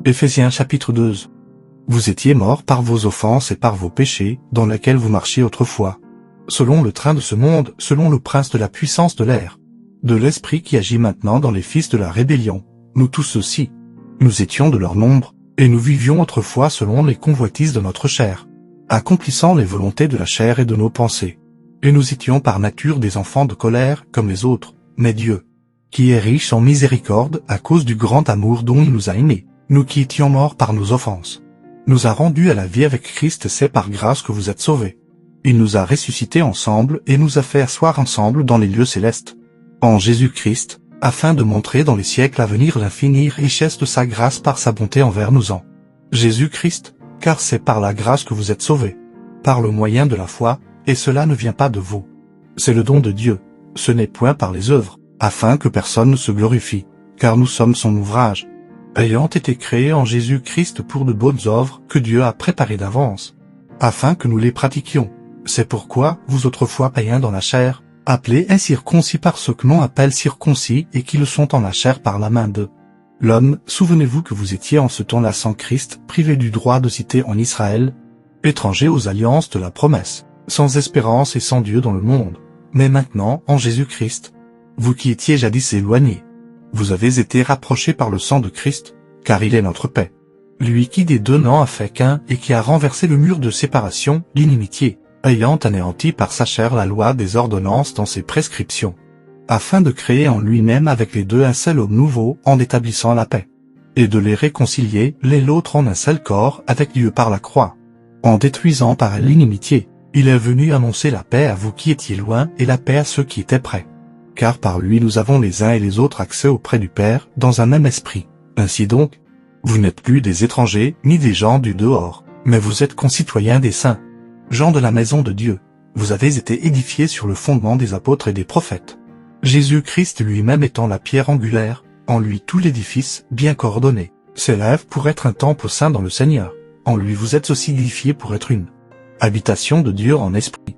Éphésiens chapitre 2. Vous étiez morts par vos offenses et par vos péchés, dans lesquels vous marchiez autrefois. Selon le train de ce monde, selon le prince de la puissance de l'air, de l'esprit qui agit maintenant dans les fils de la rébellion, nous tous aussi. Nous étions de leur nombre, et nous vivions autrefois selon les convoitises de notre chair, accomplissant les volontés de la chair et de nos pensées. Et nous étions par nature des enfants de colère comme les autres, mais Dieu, qui est riche en miséricorde à cause du grand amour dont il nous a aimés, nous qui étions morts par nos offenses, nous a rendus à la vie avec Christ. C'est par grâce que vous êtes sauvés. Il nous a ressuscités ensemble et nous a fait asseoir ensemble dans les lieux célestes, en Jésus-Christ, afin de montrer dans les siècles à venir l'infinie richesse de sa grâce par sa bonté envers nous en Jésus-Christ, car c'est par la grâce que vous êtes sauvés, par le moyen de la foi, et cela ne vient pas de vous. C'est le don de Dieu, ce n'est point par les œuvres, afin que personne ne se glorifie, car nous sommes son ouvrage, ayant été créés en Jésus-Christ pour de bonnes œuvres que Dieu a préparées d'avance, afin que nous les pratiquions. C'est pourquoi, vous autrefois païens dans la chair, appelés incirconcis par ceux que l'on appelle circoncis et qui le sont en la chair par la main de l'homme, souvenez-vous que vous étiez en ce temps-là sans Christ, privés du droit de cité en Israël, étrangers aux alliances de la promesse, sans espérance et sans Dieu dans le monde. Mais maintenant, en Jésus-Christ, vous qui étiez jadis éloignés, vous avez été rapprochés par le sang de Christ, car il est notre paix. Lui qui des deux n'en a fait qu'un et qui a renversé le mur de séparation, l'inimitié, ayant anéanti par sa chair la loi des ordonnances dans ses prescriptions, afin de créer en lui-même avec les deux un seul homme nouveau en établissant la paix, et de les réconcilier l'un l'autre en un seul corps avec Dieu par la croix. En détruisant par elle l'inimitié, il est venu annoncer la paix à vous qui étiez loin et la paix à ceux qui étaient près. Car par lui nous avons les uns et les autres accès auprès du Père dans un même esprit. Ainsi donc, vous n'êtes plus des étrangers ni des gens du dehors, mais vous êtes concitoyens des saints, gens de la maison de Dieu. Vous avez été édifiés sur le fondement des apôtres et des prophètes, Jésus-Christ lui-même étant la pierre angulaire. En lui tout l'édifice, bien coordonné, s'élève pour être un temple saint dans le Seigneur. En lui vous êtes aussi édifiés pour être une habitation de Dieu en esprit.